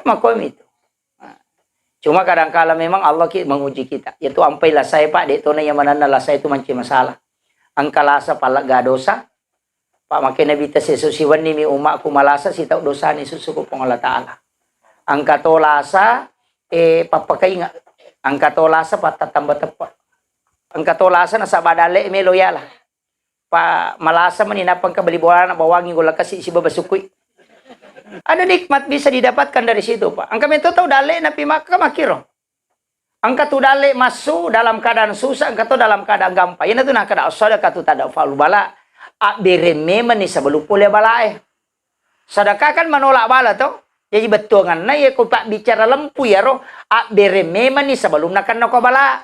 Makom itu. Cuma kadang-kala memang Allah menguji kita. Yaitu ampailah saya pak, dek tona yang mana saya itu manci masalah. Angkalasa palak ga dosa. Pak makin nabi ta sesusiwan ni mi umak ku malasa si tau dosa ni susuku pong Allah Ta'ala. Angka tolasa papakai nga. Angka tolasa patatamba tepat. Angka tolasa nasa badale me loyala. Pa malasa maninapang kabali bola na bawangin gula kasi si babasukui. Ada nikmat bisa didapatkan dari situ, Pak. Angka itu tahu dale napi maka makiro. Angka tu dale masuk dalam keadaan susah, angka tu dalam keadaan gampang. Yana tu nak kada sedekah tu tada falu bala. Bereme mani sebelum pulih bala sedekah kan menolak bala tu. Jadi betul kan? Nah ya kau pak bicara lempu ya roh. Bereme mani sebelum nak nako bala.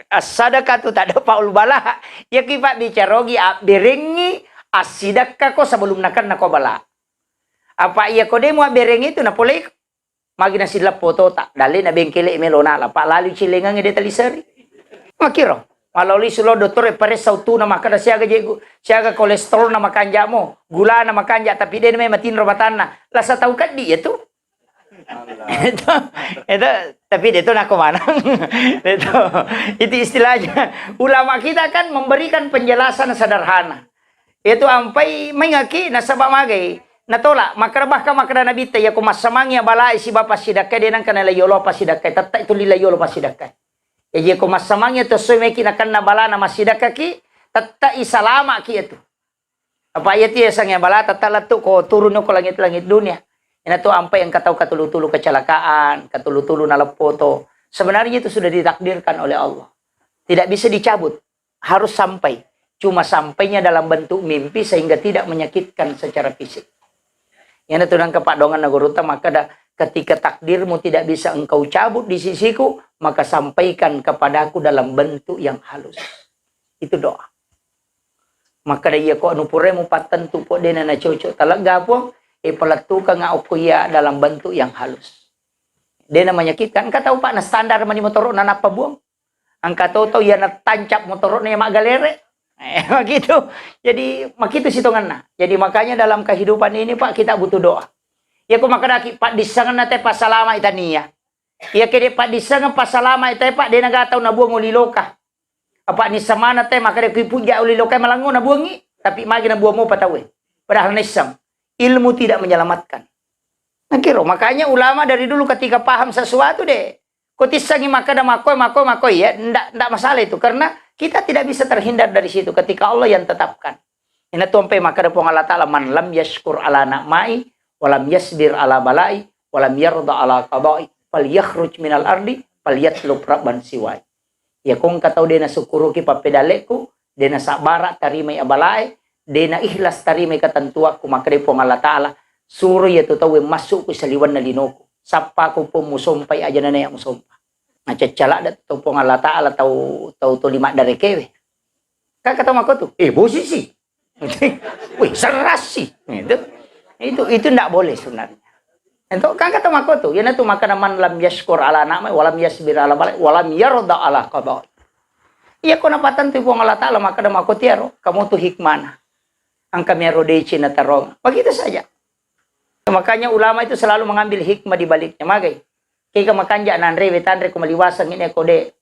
Sedekah tu tada falu bala. Ya kau pak bicara gi berengi asidakah ko sebelum nak nako bala. Apa iya kode mo bereng itu na pulay magi na sila foto tak dali na bengkele melona la pa lalu cilengang ide talisari makiro maloli sulo doktor pare sautu na makada siaga jego siaga kolesterol na makanja mo gula na makanja tapi dia may matin robatan na lasa tahu kan dia itu itu tapi dia itu nak kemana itu istilahnya ulama kita kan memberikan penjelasan sederhana itu ampai mengaki nasabah magai natolak makrabah makra nabi ta ya kumasamangya bala si bapa sidakay dinang kanala yolo pasidakkay tatta itu lila yolo pasidakkay ya kumasamangya to sumeki nakan na bala na masidakaki tatta isalama ki itu apa ayat ya sangya bala tatta latu ko turun ko langit-langit dunia ina to ampai yang katau katulu-tulu kecelakaan katulu-tulu na foto sebenarnya itu sudah ditakdirkan oleh Allah tidak bisa dicabut harus sampai cuma sampainya dalam bentuk mimpi sehingga tidak menyakitkan secara fisik. Yang itu nang kepadongan naguruta maka ketika takdirmu tidak bisa engkau cabut di sisiku maka sampaikan kepadaku dalam bentuk yang halus. Itu doa. Maka dia ko anu puremu patentu po dena na cocok talaga po pelatuka nga okuya dalam bentuk yang halus. Dena menyakitkan engka tahu pak na standar mani motor na napa buang. Angka toto ya na tancap motor na mak galere. Begitu. Jadi makitu sitonganna. Jadi makanya dalam kehidupan ini Pak kita butuh doa. Ya ku makadaki Pak disangan nate pasalama itania. Ya kede Pak disangan pasalama ite Pak de naga tau nabuang uliloka. Apa ni samana te makade ku puja uliloka malango nabuangi tapi magi nabuang mo patawe. Padahal nisam ilmu tidak menyelamatkan. Nakiro makanya ulama dari dulu ketika paham sesuatu deh. Kutisangi makada makoi ya ndak masalah itu karena kita tidak bisa terhindar dari situ ketika Allah yang tetapkan. Ina tuampe makada pong Allah Ta'ala man lam yashkur ala na'mai walam yasbir ala balai walam yarda ala qada'i fal yakhruj minal ardi fal yatlub rabban siwai. Ya kong katau dena syukuru ki papedaleku dena sabara tarimai abalai dena ikhlas tarimai ketentuaku makada pong Allah Ta'ala suruh ya tutawe masuk ku saliwan na linoku. Sapa ko po musompai aja na yang musompa. Ngacacala dat to pong Allah Ta'ala tau lima dari kewe. Kan kata mako tuh, posisi. Wih, seras sih. Itu ndak boleh sebenarnya. Itu kan kata mako tuh, yana tuh maka man lam yashkur ala na'ma walam yasbir ala balai walam yarda ala qada. Iya ko napatan tuh pong Allah Ta'ala maka mako tiaro, kamu tuh hikmana. Ang kami rodeci na tarong. Begitu saja. Makanya ulama itu selalu mengambil hikmah di baliknya. Magai. Kaya makanja nanre wetandre kumaliwasang ini ako de.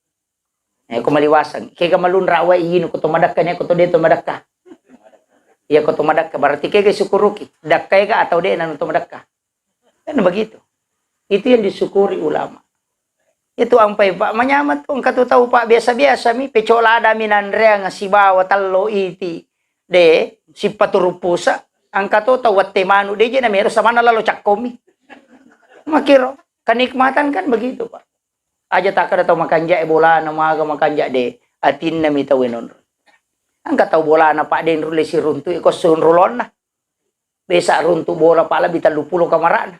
Kumaliwasang. Kaya malunra wa iyin ko tumadakka niya ko to de tumadakka. Iya ko tumadakka. Berarti kaya syukuruki. Dakkay ka atau de nanu tumadakka. Kan begitu. Itu yang disyukuri ulama. Itu ang pay pak manyamat kung katutaw pa biasa-biasa mi pecola dami nanre nga sibawa tallo iti de si paturupusa. Ang katoto watemanu deje na meron sama na lalo cakkomi. Makiro kenikmatan kan begitu Pak. Aja tak ada tau makanja bola na maga makanja de atin na mitawenon. Ang kataw bola na Pak den rule si runtu ko sunrulon na. Besa runtu bola pala bitalupulo kamarana.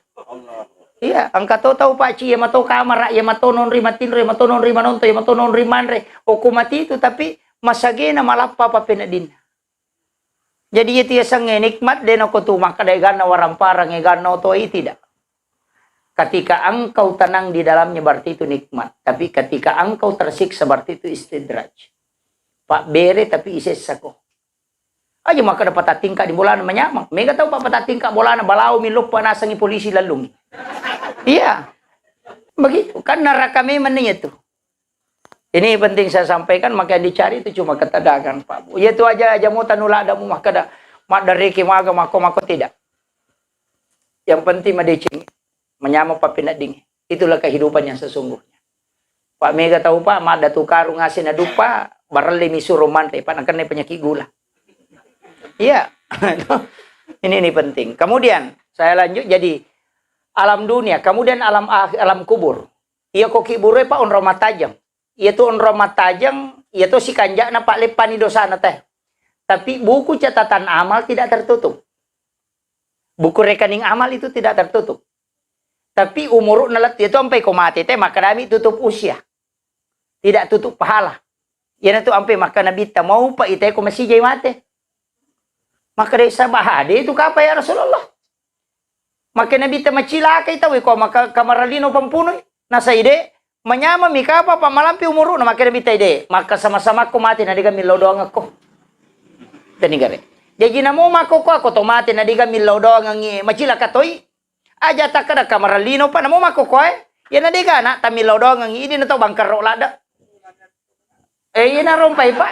Iya, ang katoto Pak ci mato kamara ya matonon rimatin re matonon rimanonto ya matonon rimanre o kumati itu tapi masage na malappa pa pinadin. Jadi itu ya sang nikmat den ako tu makadaigan na waramparang egan no to tidak. Ketika engkau tenang di dalamnya berarti itu nikmat. Tapi ketika engkau tersiksa berarti itu istidraj. Pak bere tapi isesako. Aja maka dapat tingkah di bola menyamang. Mega tahu Pak patatingkah bola na balau milup panasangi polisi lalungi. Iya. Begitu. Kan neraka memang itu. Ini penting saya sampaikan, maka yang dicari itu cuma ketadakan Pak Bu. Ya itu aja mau tanula ada mu maka ada mak dari kimaga mako tidak. Yang penting madecing menyama papina ding. Itulah kehidupan yang sesungguhnya. Pak Mega tahu Pak, mak ada tukaru ngasih na dupa, barale misuruh mantai, Pak nak penyakit gula. Iya. ini penting. Kemudian saya lanjut jadi alam dunia, kemudian alam kubur. Iya kok kibure Pak on rumah tajam. Iya tuh on rumah tajam, iya tuh si kanjak na Pak lepani dosa na teh. Tapi buku catatan amal tidak tertutup. Buku rekening amal itu tidak tertutup. Tapi umur nalat itu sampai kau mati teh maka kami tutup usia. Tidak tutup pahala. Yan itu sampai maka nabi ta mau Pak ite ko masih jay mate. Maka dari sabahade itu kapa ya Rasulullah. Maka nabi ta macilaka itaw ko maka kamaralino pampunoy. Nasa ide menyama mika apa pamalampi umuru na maka nabi ta ide. Maka sama-sama ko mati na diga milaw doang ako. Tanigare. Jadi namo mako ko ako to mati na diga milaw doang ang macilaka toy. Aja tak kada kamaralino pa namo mako ko yan na diga na tamilaw doang ang ini na to bangkar lada. Yan na rompay pa.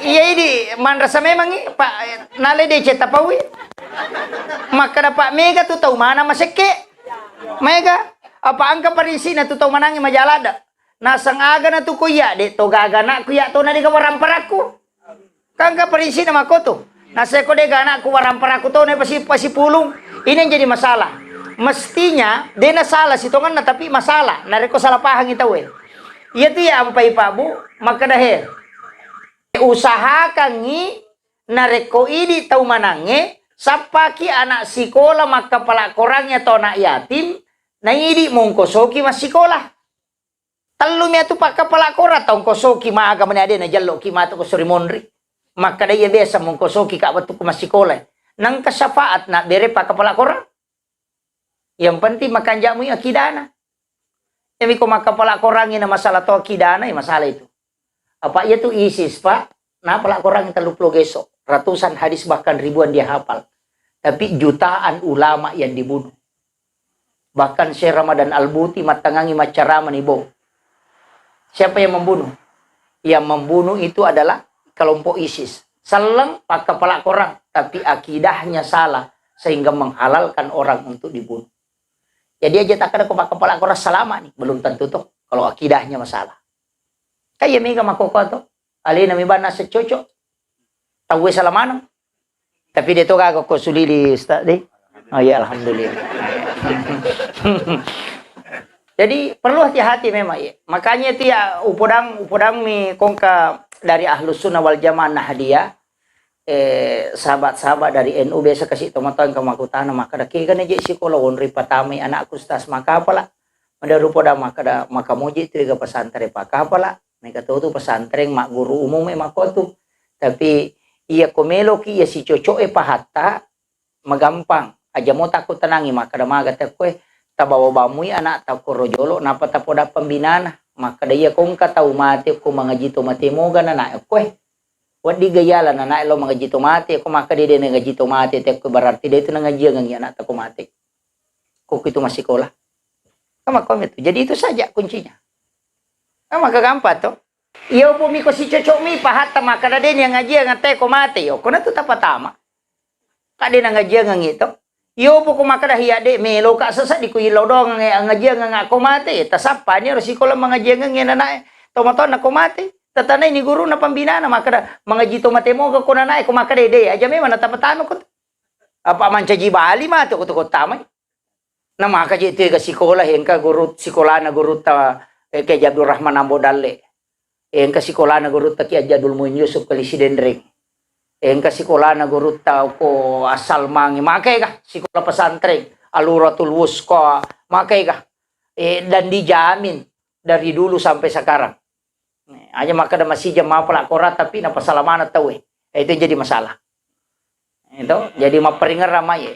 Iya ini manrasa memang Pak nale de ceta pawi. Maka na Pak Mega tu tahu mana maseke. Mega apa angka parisi na tu tahu manangi majalada. Nasang aga na tu kuya de to gaga na kuya to na di kawaramparaku. Kangka parisi na makoto. Nasa ko de gana ku waramparaku to na pasi pulung. Ini yang jadi masalah. Mestinya dia na salah sitongan na tapi masalah. Nareko salah pahang itaw eh. Iya tu ya ampai Pak Bu maka dahil. Usahakan ni nareko ini tahu manange sapaki anak sekolah maka pala korangnya to anak yatim na idi mongkosoki mas sekolah talumnya tu pak kepala kora tong kosoki maaga manade na jallo ki mato ko surimondri maka daya biasa mongkosoki ka batu ko mas sekolah nang kasafaat na bere pak kepala kora yang penting makanjamu yung akidana emi ko makapala korangin na masalah to akidana masalah itu. Apa itu ISIS Pak? Nah pelak orang yang terlalu besok. Ratusan hadis bahkan ribuan dia hafal. Tapi jutaan ulama yang dibunuh. Bahkan Syekh Ramadan Al-Buti matangangi macarama nibong. Siapa yang membunuh? Yang membunuh itu adalah kelompok ISIS. Salang pak kepala orang. Tapi akidahnya salah. Sehingga menghalalkan orang untuk dibunuh. Jadi aja tak ada kepala orang selama nih. Belum tentu tuh. Kalau akidahnya masalah. Kaya mega makoko to. Ali na miba nasa chocho. Tawe sa lamanong. Tapi dito ka ko sulili di. Oh ya alhamdulillah. Jadi perlu hati-hati memang ya. Makanya itu ya upodang mi kongka dari Ahlus Sunnah wal Jamaah Nahdiyah. Sahabat-sahabat dari NU biasa kasih tomaton ke makutana maka daki kan aja sekolah onri patamai anak kustas maka apalah. Madarupo da maka moji itu juga pesantren pak apalah. Mereka tahu tu pesantren mak guru umum mak tu. Tapi ia komelo ki ia si cocok pahata magampang. Aja mau takut tenangi maka da maga takwe tabawa bamui anak tak korojolo napa tapoda pembinaan maka dia kong tahu mati ko mga jito mati mo gana na kwe. Wadi gayala na na lo mga jito mati ko maka dia nga jito mati tek ko berarti dia itu ngaji ang anak tak ko mati. Ko itu masih sekolah. Kama komit. Jadi itu saja kuncinya. Maka gampang to. Iyo po mi ko si cocok mi pahata maka na din yang ngaji ang te ko mati. O kuna to tapatama. Kadi na ngaji ang ito. Iyo po ko maka hiya de melo ka sasa di ko ilaw dong ang ngaji ang ko mati. Tasapa ni resiko lang mga ngaji ang nanay. Tomaton na ko mati. Tatanay ni guru na pambina na maka mga jito mati mo ko nanay ko maka de aja me man tapatano ko. Apa man caji bali ma to ko tamay. Na maka jito ka sikola hengka guru sikola na guru ta kay Abdul Rahman Ambo Dalle. Yang kasikola na guru ta kay Jadul Muin Yusuf Kalisi Dendring. Yang kasikola na guru ta ko asal mangi makay ka sikola pesantren Aluratul Wusqa makay ka. Dan dijamin dari dulu sampai sekarang. Hanya maka ada masih jam mapala korat tapi napasalaman tahu itu jadi masalah. Itu jadi maperingar ramai.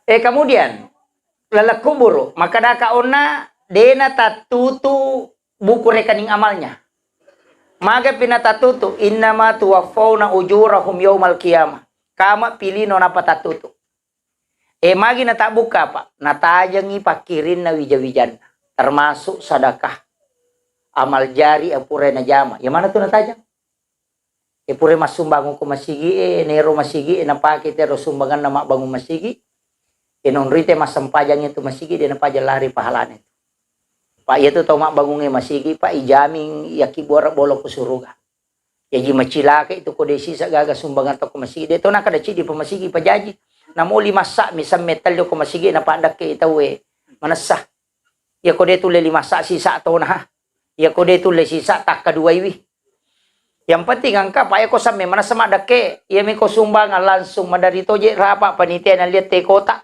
Kemudian lalakuburu maka dakaona dena tatutu buku rekening amalnya. Maka pinatatutu innama tuwaffawna ujurahum yaumal qiyamah. Kama pilih nona patatutu. Magi na tak buka pak, natajang ipakirin na wijawijan, termasuk sadakah, amal jari apure na jama. Yang mana tuh natajang? Pure masumbangun ko masigi, nero masigi, napaki tero sumbangan na bangun masigi, nonrite masampajang itu masigi, dia napajang lari pahalan itu. Pak itu tau bangunnya masigi, pak ijaming yaki borak bolok ke suruga. Yaji macilaka itu kode sisa gaga sumbangan to ko masigi, dia to nakada di pamasigi pajaji. Namo lima sak misam metal yo ko masigi na pandak ke itawe manasah. Ya kode tu le lima sak sisa to na. Ya kode tu le sisa tak kedua iwi. Yang penting angka pak ko samme mana sama dake, ya mi ko sumbangan langsung madari toje rapa panitia na lihat te kota.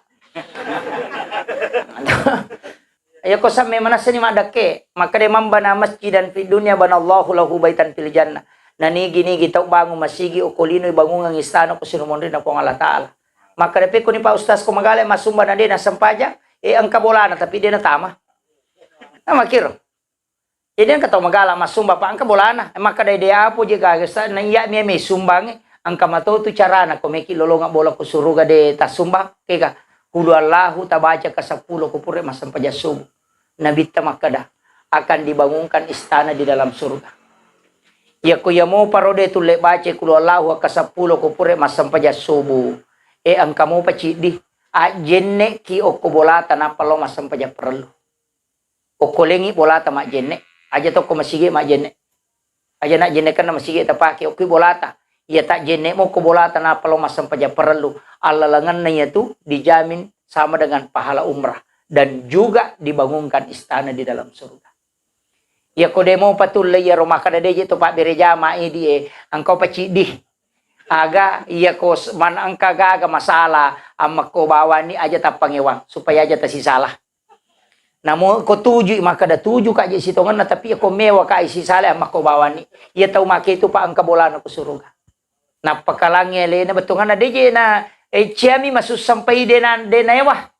Ya ko samme mana seni madake, maka de mambana masjidan fi dunya banallahu lahu baitan fil jannah. Nani gini kita bangun masigi okolino bangun ng istana ko sinumondri na po Allah Taala. Maka dapat ko ni pa ustaz ko magale masumba na din na sampaja, ang kabolana tapi dia na tama. Na makiro. Jadi ang kataw magala masumba pa ang kabolana. Maka day dia po je gagasa na iya mi may sumbang ang kamato tu carana ko may kilolonga bola ko suruga de tasumba kega hulu Allahu tabaca ka 10 ko pure masampaja subuh. Nabita makada akan dibangunkan istana di dalam surga. Ya kuya mo parode tu le baca hulu Allahu ka 10 ko pure masampaja subuh. Ang kamu pacidi jenne ki okko bolata na palo masampaja perlu. Okko lengi bolata mak jenne. Aja to ko masige mak jenne. Aja nak jenne kan masige tapake okki bolata. Ya tak jenne mo ko bolata na palo masampaja perlu. Alalangan na tu dijamin sama dengan pahala umrah dan juga dibangunkan istana di dalam surga. Ya ko demo patul ya rumah kada deje to pak bereja mai di angkau pacidi. Aga iya ko man ang kagaga masalah amak ko bawa ni aja tapangewang supaya aja tasi salah. Namo ko tuju maka da tuju ka je sitongan na tapi ko mewa ka isi salah amak ko bawa ni. Iya tau make itu pa ang kabolan ko suruga. Napakalangi le na betungan na deje na ciami masuk sampai denan denaewa.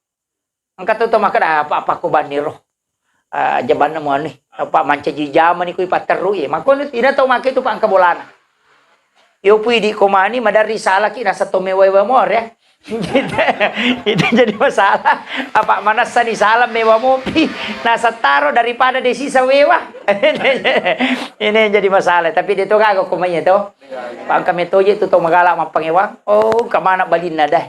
Ang katuto maka da apa ko baniro. Jaban na mo ni. Apa manca jijaman ni ko ipateru ye. Mako ina tau make itu pa ang kabolan. Yo pwede kumani madari salah ki nasa tumewa mo ya. Itu jadi masalah. Apa mana sani salam mewa mo pi nasa taro daripada desi sa wewa. Ini yang jadi masalah. Tapi dito kago kumanya to. Pang kami toje itu to magala mapangewang. Oh, kamana balin na dah.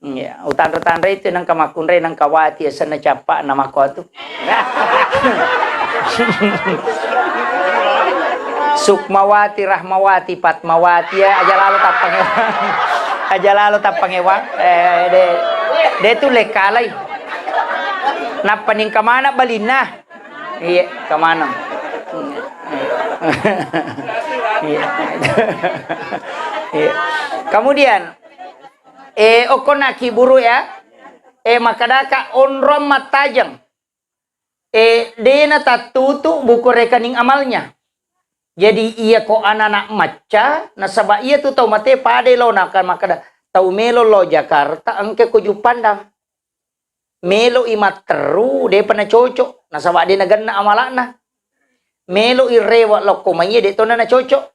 Ya, utan-utan itu nang kamakunre nang kawati asa na capa nama ko to. Sukmawati, Rahmawati, Patmawati ya aja lalu tak pangewang. Aja lalu tak pangewang. De tu lekalay. Napaning kamana balina. Iya, kamana. Iya. Iya. Kemudian okonaki buru ya. Makadaka onrom matajang. Dena tatutu buku rekening amalnya. Jadi iya ko anak maca nasaba iya tu tau mate pade lo nakan makada tau melo lo Jakarta angke ko jupandang melo imat teru de pana cocok nasaba de naganna amalana melo irewa lo ko manye de to na cocok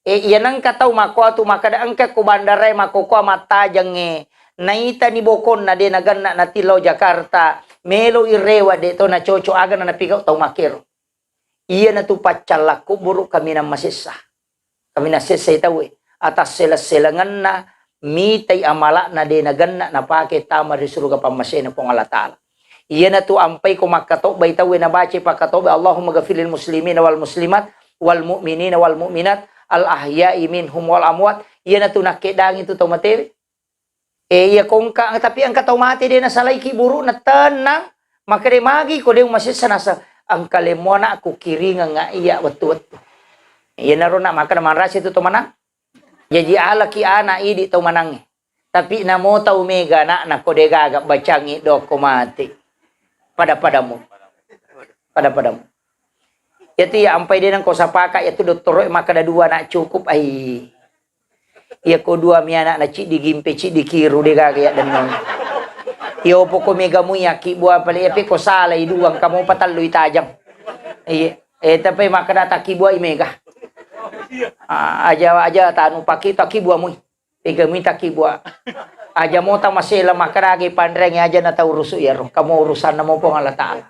iya nang katau mako atu makada angke ko bandare mako ko mata jange naita ni bokon na de naganna na tilo Jakarta melo irewa de to na cocok aga na napigaw tau makero. Iya na tu pacalaku buruk kami na masisa. Kami na sisa itawi. Atas sela-selangan na mitay amala na dinagan na pake tama di surga pamasya na pong Allah Ta'ala. Iya na tu ampay ko makato ba itawi na bache pakato ba Allahumma gafilil muslimin wal muslimat wal mu'minin wal mu'minat al ahya'i minhum wal amwat. Iya na tu nakidang itu tau matewi. Iya kong ka tapi ang kataw mati din na salay kiburo na tenang. Makarimagi ko din masisa nasa ang kalemona aku kiringa nga iya watu-watu. Iya naron na maka naman rasi itu to manang. Jadi ala ki ana idi to manang. Tapi namo ta umega na kodega agak bacangi do komati. Pada-padamu. Pada-padamu. Yati ampai din ang kosapaka yatu doktor maka da dua na cukup ai. Iya ko dua mi anak na ci digimpe ci dikiru de gaga dan non. Iyo po kumega mo yaki buwa pala epi ko salay duwang kamo pataloy tajang. Tapi makadata kibwa imega. Aja tanu paki ta kibwa mo. Pega mi ta kibwa. Aja mo ta masela makaragi pandreng aja na ta urusu yero. Kamu urusan na mo po ng Allah Ta'ala.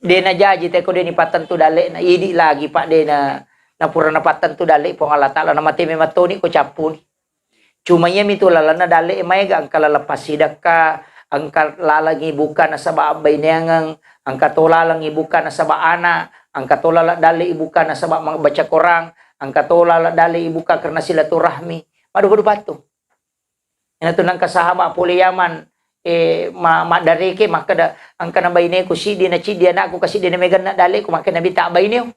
Di na jaji te ko din ipatan tu dali na idi lagi pak de na pura na patan tu dali po ng Allah Ta'ala na matimi matuni ko capun. Cuma iya mi tu lala na dali may ang kalalapas sidak ka ang kalalangi bukan na sa baabay niyangang ang katulalang ibukan na sa baana ang katulala dali ibukan na sa mga baca korang ang katulala dali ibuka karena silaturahmi. Madu batu. Ina tu nang kasahaba puliyaman dari ke maka da ang kanabay ne ko si di na chi di na ako kasi di na megan na dali ko maka nabita bay niyo.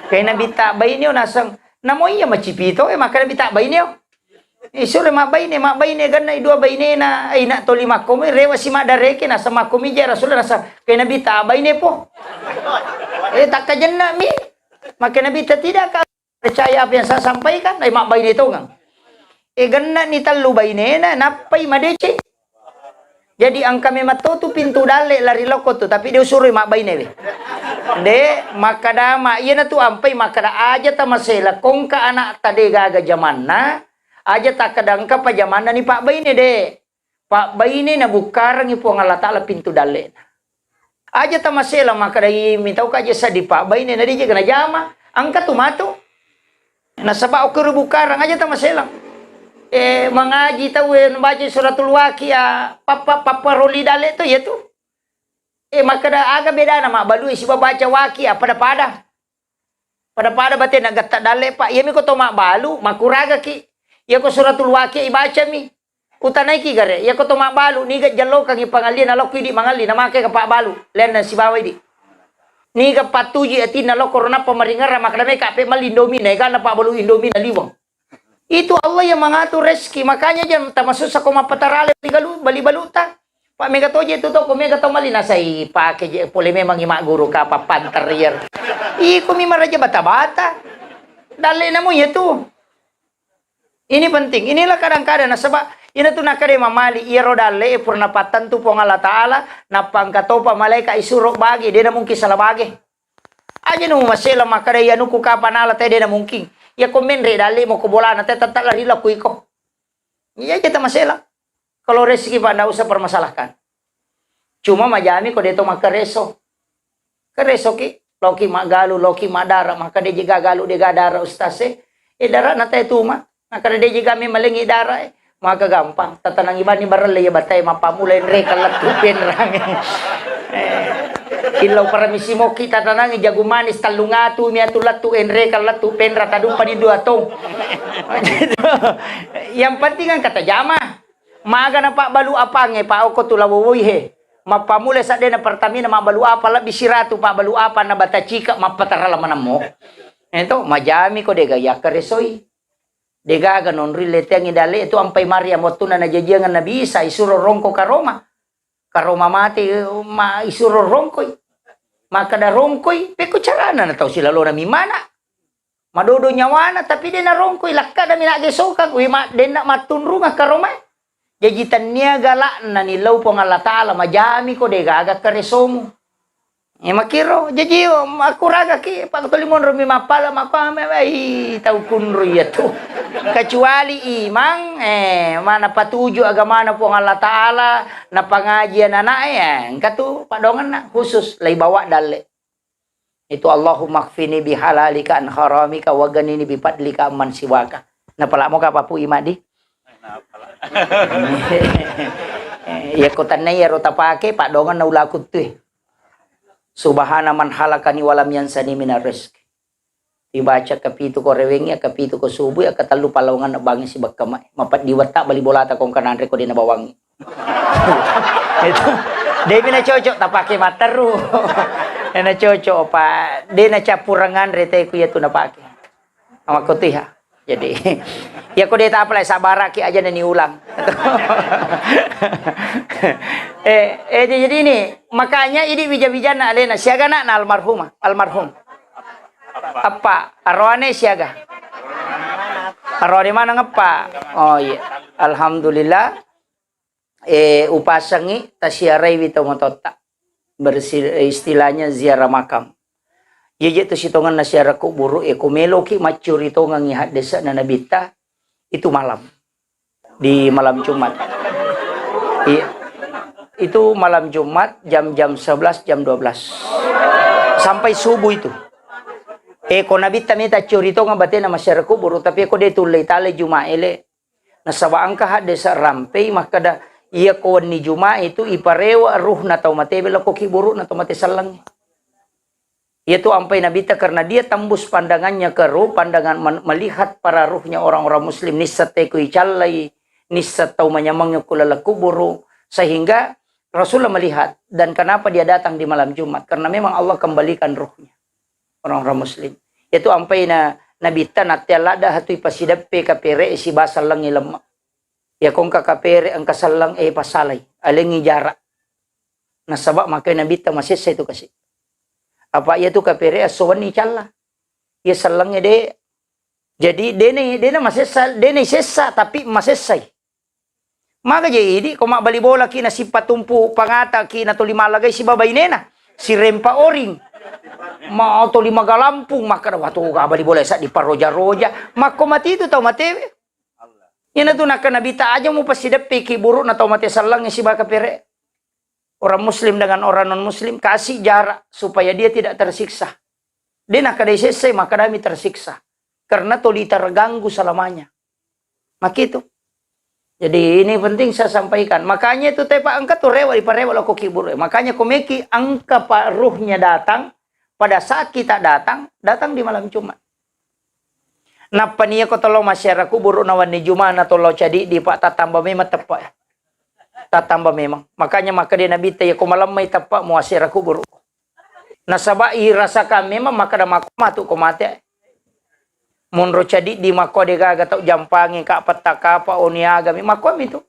Kay nabita bay niyo nasang namoy ya macipito maka nabita bay niyo. Sure mabay ne ganna idua bay ne na ay na to lima ko rewa si madareke na sama ko mi jera sula nasa kay nabita bay ne po. Takkajan na mi. Maka nabita tidak ka percaya apa yang saya sampaikan ay mabay nito ngang. Ganna ni talubay na napay madece. Jadi ang kami matutu pintu dale lari loko tu tapi dia suruh mabay nebe. De makadama iya na tu ampay makada aja ta masela kung ka anak tade gaga zaman na aja ta kadang ka pa zaman na ni Pak Bay ne de. Pak Bay ne na bukarang ipo ang Allah Ta'ala pintu dale. Aja ta masela makada imitau ka aja sa di Pak Bay ne na di jaga na jama angka tumato. Nasaba ko bukarang aja ta masela. Mengaji tahu baca suratul waqiah paparoli dale tu ya tu maka dah agak beda nama balu si baca waqiah pada batin agak tak dale pak ya mi ko to mak balu makuraga ki ya ko suratul waqiah ibaca mi utanai ki gare ya ko to mak balu ni ga jallo kang ipangalin alok di mangali na make ka pak balu len si bawai di ni ga patuji atina lo corona pamaringar maka me ka pe malindomi na ga na pak balu indomi na liwang. Itu Allah yang mengatur rezeki. Makanya jangan termasuk sa kumapatarale bali baluta. Pak mega toje itu to kumega to malina say pakai pole memang ima guru ka papanterier. Kumi maraja bata-bata. Dali na mo itu. Ini penting. Inilah kadang-kadang sebab ina tu nakade mamali iro dale purnapatan tu pong Allah Ta'ala napangkatopa malaika isurok bagi dia na mungkin salah bagi. Aja nu masela makada yanu ku kapanala te dia na mungkin. Ya komen re dali mo ko bola na tetap lari la ku iko. Iya kita masela. Kalau rezeki pa na usah permasalahkan. Cuma majami ko deto makareso. Kareso ki loki magalu loki madara maka de jiga galu de gadara ustase. Dara na tay tuma. Maka de jiga mi malingi dara maka gampang. Tatanang iba ni barale ya batay mapamulay re kalat tupen rang. Ilaw para misimo kita tanang jagumanis talungatu miatulatu enre kalatu penra tadung panidu atong. Yang penting kan kata jama. Maga na pak balu apange pa ko tulawuy he. Mapamule sa de na pertamina mabalu apa la bisiratu pak balu apa na batachika mapatarala manamo. Ento majami ko dega yakaresoy. Dega ganon relate yang idale itu ampai Maria motuna na jajangan nabi Isa isuro rongko karoma. Karoma mati isuro rongkoy. Maka da rongkoy peko carana na tau sila lona mi mana. Madodo nyawana tapi dia na rongkoy lakka da minage soka wi ma den na matunru nga karoma. Jajitan niya galak na nilaw po ng Allah Ta'ala majami ko de gaga karesomo. Makiro jaji makuraga ki pagtulimon rumi mapala makame ay tau kunro yato. Kecuali imang mana patuju agama na po ng Allah Ta'ala na pangajian anak katu padongan na khusus lay bawa dale. Itu Allahumma kfini bihalalika an haramika wa ganini bifadlika man siwaka. Napala mo ka papu imadi? Ya kotan na yaro tapake padongan na ulakut tu Subhana man halakani walam yansani minar rizki. Dibaca kapitu ko rewengi, kapitu ko subuh, katalu palawangan na bangi si bagkamay. Mapat diwata bali bolata kong kananre ko din nabawangi. Itu, debi na cocok tapake mataru. Na cocok pa, de na capurangan rete ko yato napake. Ama ko tiha. Jadi, ya ko deta apalay sabara ki aja na niulang. Jadi ini makanya ini bija-bijana alena siaga na almarhum. Apa arwane siaga? Arwane mana ngapa? Oh iya. Alhamdulillah. Upasangi tasiarai wito motota. Istilahnya ziarah makam. Yeje tu sitongan na siara kuburu kumelo ki macuri tongang ihat desa na nabita itu malam. di malam Jumat. Itu malam Jumat jam 11 jam 12 sampai subuh itu. Ko nabi tamita curito nga bate na masyara kuburo tapi ko de tulay tale Jumat ele. Nasawaan ka hade sa rampay makada iya ko ni Jumat itu iparewa ruh na tau mate bela ko kiburo na tau mate salang. Itu ampai nabita karena dia tembus pandangannya ke ruh, pandangan melihat para ruhnya orang-orang muslim nisate ku icallai, nisat tau manyamangnya kulala kuburu, sehingga Rasulullah melihat. Dan kenapa dia datang di malam Jumat? Karena memang Allah kembalikan ruhnya orang-orang muslim. Itu ampai na nabita natyalada hatui pasidappe kapere si basalang ilemak. Ya kung kakapere ang kasalang pasalay, alingi jarak. Nasabak makay nabita masisa itu kasi. Apa ia tu kapere asowan ni calla. Ia salangnya de. Jadi dene masisa sesa tapi masesay. Maka jadi kung bali bola kina si patumpu pangata kina to lima lagay si babay nena. Si rempa oring. Mau to lima galampung maka waktu bali bola sa di paroja-roja. Mako mati itu tau mate. Yan na to nakanabita aja mo pasidapi kiburo na tau mate salangnya si baka pere. Orang muslim dengan orang non-muslim kasih jarak supaya dia tidak tersiksa. Dia nak kada selesai maka kami tersiksa. Karena tuli terganggu selamanya. Maka itu. Jadi ini penting saya sampaikan. Makanya itu tepa angka tuh rewa iparewa lako kibur. Makanya komeki angka pak ruhnya datang pada saat kita datang di malam Jumat. Napa niya ko tolong masyarakat kubur nawan ni Jumat na tolong jadi di pak tatamba memang tepat. Tatamba memang. Makanya maka dia Nabi tayo kumalam may tapa mo asira kubur. Nasaba irasakan memang maka da matu kumate. Munro cadi di mako de gaga tau jampangin ka patakapa oniaga mi mako itu.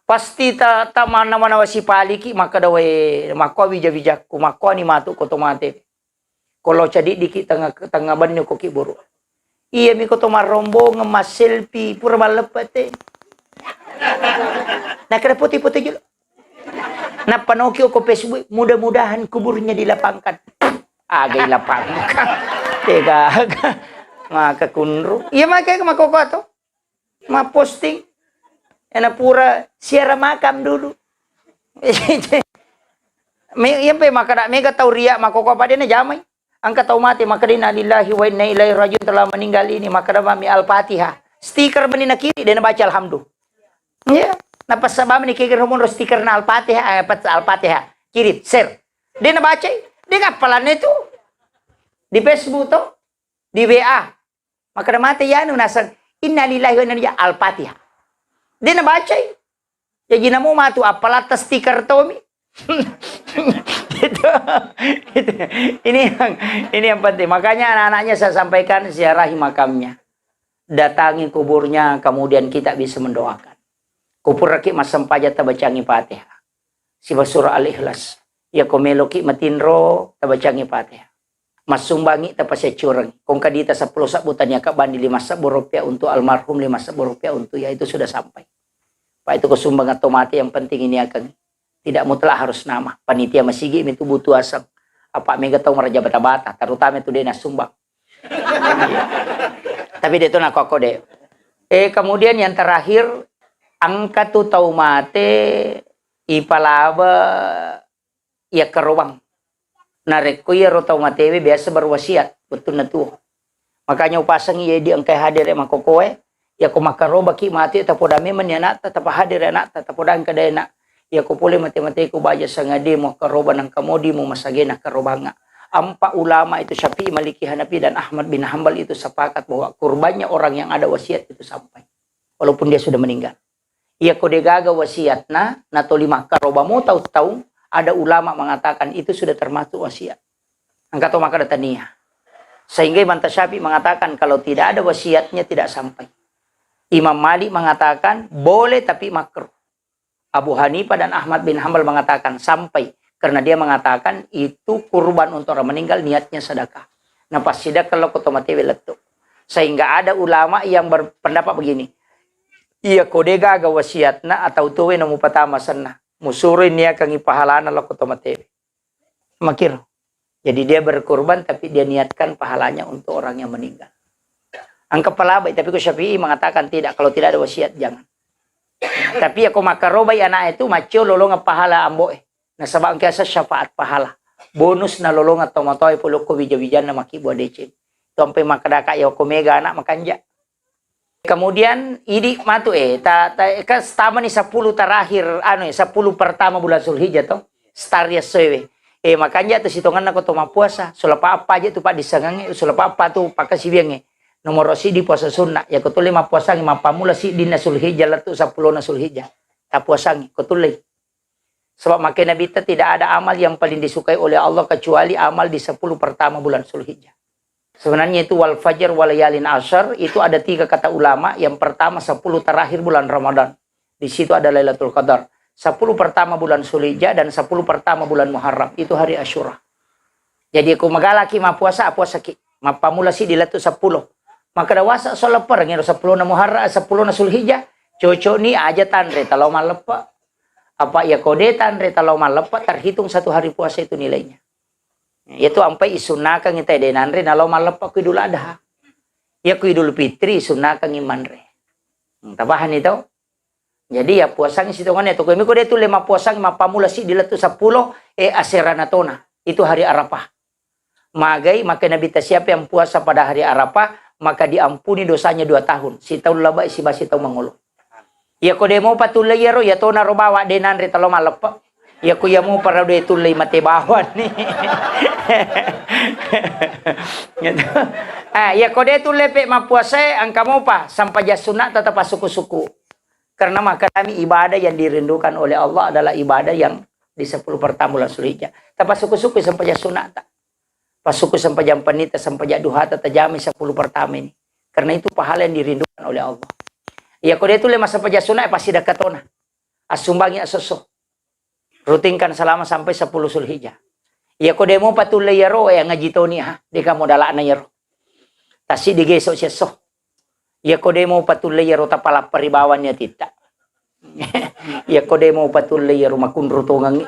Pasti ta mana wasi paliki maka da we mako bija ku mako ni matu ko tomate. Kalau cadi di tengah banyo ko kiburu. Iya mi ko to marombo ngemas selfie pura malepate. Nah kena putih-putih juga. Nah panokyo ko Facebook, mudah-mudahan kuburnya dilapangkan. Agay lapangkan. Tega. Maka kunru. Iya makanya makoko to. Ma-posting. Ena pura siara makam dulu. Iya pe maka mega tau riak makoko pa din na jamay. Angka tau mati maka din lillahi wa inna ilaihi rajiun telah meninggal ini maka mami Al-Fatihah. Stiker menina kiri dia baca alhamdulillah. Ya, napasabam ni kikir humon stiker na Al-Fatihah, Al-Fatihah, kirim, share. Dia nabaca, dia kapalan itu di Facebook to, di WA. Maka na mati yan, nasan inna lillahi wa inna ilaihi Al-Fatihah. Dia nabaca. Jadi namo matu apalat stiker to mi. itu. Ini yang penting. Makanya anak-anaknya saya sampaikan ziarahi makamnya. Datangi kuburnya, kemudian kita bisa mendoakan. Kupur raki masam paja tabacangi Fatihah. Si surah Al-Ikhlas. Ya komeloki matinro tabacangi Fatihah. Masumbangi tapasya curang. Kung kadita 10 sabutan ya kabandi 5 rupiah untuk almarhum 5 rupiah untuk ya itu sudah sampai. Pak itu kusumbang atau mati yang penting ini akan tidak mutlak harus nama. Panitia masigi itu butuh asam. Apa mega tahu meraja bata-bata terutama itu dia nasumbang. Tapi dia itu nak kok deh. Kemudian yang terakhir angka tu tau mate ipalaba ya kerubang. Narek ko ya tau mate biasa berwasiat betul na tu. Makanya upasang iya di angkai hadir emang kokoe ya ko makaroba ki mate tapodame man ya nak tapa hadir anak tapodang kada na. Ya ko pule mate-mate ko baja sangadi mo karoba ng kamodi mo masage na karobanga. Ampa ulama itu Syafi'i, Maliki, Hanafi dan Ahmad bin Hambal itu sepakat bahwa kurbannya orang yang ada wasiat itu sampai walaupun dia sudah meninggal. Ia kode gaga wasiatna nato 5 karoba mo tahu ada ulama mengatakan itu sudah termasuk wasiat. Angkato maka datania. Sehingga Imam Syafi'i mengatakan kalau tidak ada wasiatnya tidak sampai. Imam Malik mengatakan boleh tapi makruh. Abu Hanifah dan Ahmad bin Hambal mengatakan sampai karena dia mengatakan itu kurban untuk orang meninggal niatnya sedekah. Nah pas sidak kalau kotomate weletu. Sehingga ada ulama yang berpendapat begini. Iya kode gaga wasiatna atau tuwe namu patama sana. Musurin niya kang ipahalana lo kotomate. Makir. Jadi dia berkurban tapi dia niatkan pahalanya untuk orang yang meninggal. Angka pelabay tapi ko Syafi'i mengatakan tidak kalau tidak ada wasiat jangan. Tapi ako makarobay anak itu macho lolong pahala ambo nasabang kaya sa syafaat pahala bonus na lolong at tomatoy pulo ko bija-bijan na makibwa decin sampai makadaka yo komega anak makanja. Kemudian idi matu kas tama ni 10 terakhir 10 pertama bulan Zulhijjah to starya sewe makanya tu sitongan ako to mapuasa sulapa apa aja tu pak disangange sulapa apa tu pakasibiange nomor si di puasa sunnah ya kutuli mapuasangi mapamula si di na Zulhijjah latu 10 na Zulhijjah tapuasangi kutuli sebab makin Nabi tidak ada amal yang paling disukai oleh Allah kecuali amal di 10 pertama bulan Zulhijjah. Sebenarnya itu wal fajr wal layalin ashar itu ada 3 kata ulama. Yang pertama 10 terakhir bulan Ramadan. Di situ ada Lailatul Qadar. 10 pertama bulan Zulhijjah dan 10 pertama bulan Muharram itu hari Asyura. Jadi aku magalaki mapuasa ki. Mapamula si dilatu 10. Maka dawasa so lepar ngero 10 na Muharram 10 na Zulhijjah. Cocok ni aja tanre kalau malepa. Apa ya kode tanre kalau malepa terhitung 1 hari puasa itu nilainya. Itu sampai isunaka ngita denanre nalau malepa ku Idul Adha. Ya ku Idul Fitri isunaka ngimanre. Tabahan itu. Jadi ya puasang situngan itu. Kami ko detu 5 puasang mapamula si dilatu 10 aseranatona. Itu hari Arafah. Magai maka Nabi siapa yang puasa pada hari Arafah maka diampuni dosanya 2 tahun. Si tahun laba si basi tahun mangolo. Ya ko demo patulay yaro ya tona robawa denanre talo malepa. Ya ku ya mo para do itulay mate bawan ni. Ya ko de tulay pe mapuasa ang kamo pa sampai sunat tetap suku-suku. Karena maka kami ibadah yang dirindukan oleh Allah adalah ibadah yang di 10 pertama bulan Zulhijjah. Tapi suku-suku sampai sunat tak. Pasuku sampai jam panita sampai duha tata jami 10 pertama ini. Karena itu pahala yang dirindukan oleh Allah. Ya ko de tulay sampai sunat pasti dakatona. Asumbangi asoso. Rutinkan selama sampai 10 Zulhijjah. Ya ko demo patulay yaro yang ngajito niya di kamo dala na yaro. Tasi digeso siya so. Ya ko demo patulay yaro tapala paribawan niya tita. Ya ko demo patulay yaro makunrutungang.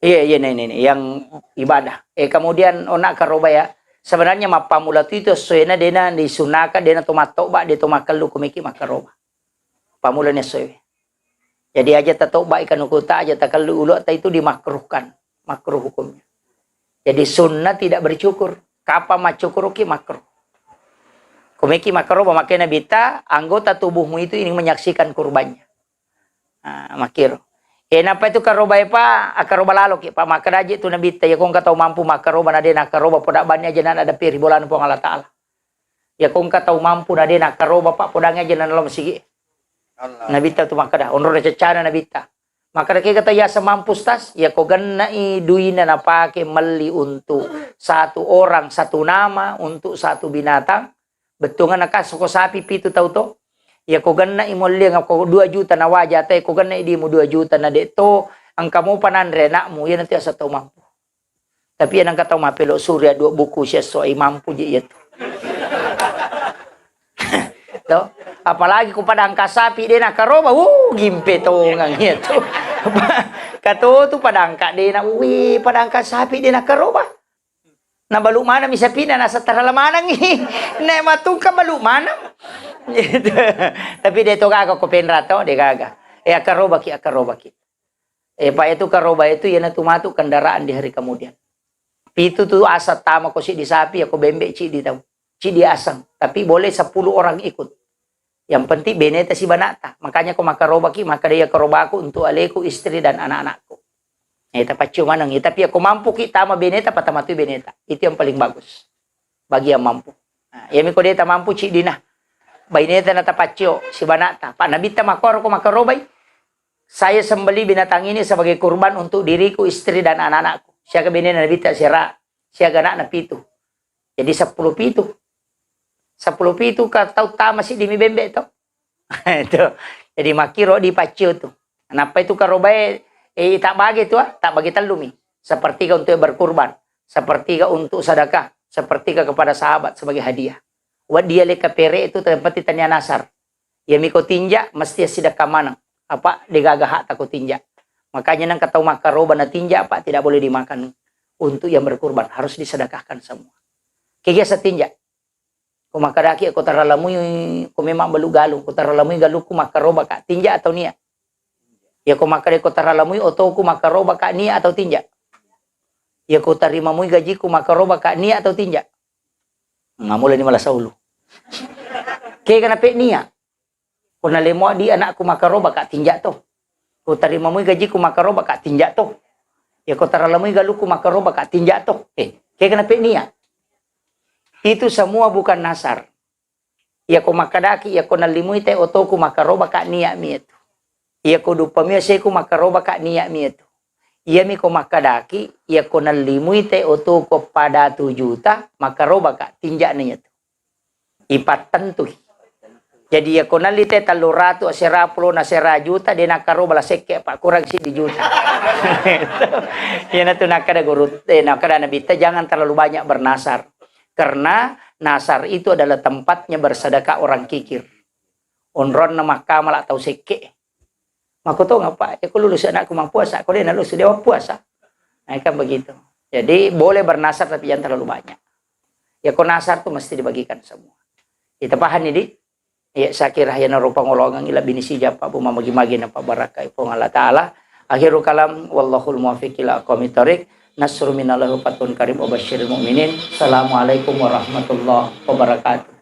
Iya ini yang ibadah. Kemudian onak karoba ya. Sebenarnya mapamula itu soena dena disunaka dena tomatoba de tomakalu kumiki makaroba. Pamulanya soe. Jadi aja tatoba ikan ukuta aja takalu ulu itu dimakruhkan, makruh hukumnya. Jadi sunnah tidak bercukur, kapa macukur ki makruh. Kumeki makruh memakai nabita anggota tubuhmu itu ingin menyaksikan kurbannya. Makir. Napa itu karoba pa akaroba lalo ki pa makaraji tu nabita ya kung katau mampu makaroba na den akaroba podak bannya jenan ada piri bolan po Allah taala. Ya kung katau mampu na den akaroba pa podangnya jenan Allah masigi. Nabita tu makada onro na cacana nabita makada kaya kata ya semampus tas ya ko ganna duina na pake mali untuk 1 orang 1 nama untuk 1 binatang betungan nakasuko sapi 7 tau to ya ko ganna imolli nga ko 2 juta na waja tay ko ganna di mo 2 juta na deto ang kamo pananre nakmu yan nanti asa tau mampu tapi yan ang katau mapelo surya 2 buku siya so ay mampu di ito to apalagi kepada angka sapi dia nak karoba gimpe tongang itu kato tu pada angka dia nak pada angka sapi dia nak karoba na balu mana mi sapi na nasa taralamanang na matung ka balu mana tapi dia to gaga ko penrato dia gaga akaroba ki pa itu karoba itu yana tumatu kendaraan di hari kemudian itu tu asa tama ko si di sapi ako bembe ci di tahu ci di asang tapi boleh 10 orang ikut. Yang penting beneta si banata. Makanya ko makaroba ki, maka dia karoba ko untuk aleku, istri dan anak-anakku. Tapi cuma nang tapi ako mampu ki tama beneta patamatu beneta. Itu yang paling bagus bagi yang mampu. Ya mi ko deta mampu ci dina. Beneta na tapatyo si banata. Pa nabita makor ko makarobay. Saya sembeli binatang ini sebagai kurban untuk diriku, istri dan anak-anakku. Siya ka beneta nabita sira. Siya ganak na 7. Jadi 10 pitu. 10 pitu ka tau tama si di mi bembe to. Itu. Jadi makiro di pacio tu. Kenapa itu karobae tak bagi tu tak bagi telumi. Sepertiga untuk berkurban, sepertiga untuk sedekah, sepertiga kepada sahabat sebagai hadiah. Wa dia leka pere itu tempat tanya nasar. Ya miko tinja mesti sedekah mana? Apa digagah takut tinja. Makanya nang katau makaroba na tinja apa tidak boleh dimakan untuk yang berkurban, harus disedekahkan semua. Kaya sa tinja. Ko makadaki ko taralamoy ko memang balugalong ko taralamoy galuko makaroba ka tinja atau niya. Ya ko makade ko taralamoy oto ko makaroba ka niya atau tinja. Ya ko tarima moy gaji ko makaroba ka niya atau tinja. Ngamula ni malah sa ulo. Kaya kanape niya. Kung nalimo di anak ko makaroba ka tinja to. Kung tarima mo'y gaji ko makaroba ka tinja to. Ya kung taralamoy galo ko makaroba ka tinja to. Kaya kanape niya. Itu semua bukan nasar. Ya kung makadaki, ya kung nalimoy tayo oto ko makaroba ka niya mi ito. Ya kung dupamia siya ko makaroba ka niya mi ito. Iya mi ko makadaki, ya kung nalimoy tayo oto ko pada 2 juta, makaroba ka tinja niya ito. Ipatantuh. Jadi ya konalite talurato serapulo na serajuta dia nakaro bala sekke pak kurang sih di juta. Ya itu nakada gurut nakada nabita jangan terlalu banyak bernasar. Karena nasar itu adalah tempatnya bersedekah orang kikir. Onron nama kamal atau sekke. Maka tahu ngapa? Ya aku lulus anakku mang puasa, aku dia lulus dia puasa. Nah kan begitu. Jadi boleh bernasar tapi jangan terlalu banyak. Ya kau nasar tuh mesti dibagikan semua. Kita paham ini. Ya sakira yana rupa ngolongang ila binisi japa bu mamagi-magi na pabarakai po Allah taala. Akhirul kalam wallahul muwaffiq ila aqwamit thoriq. Nasru minallahu fatun karim wa basyiril mu'minin. Assalamualaikum warahmatullahi wabarakatuh.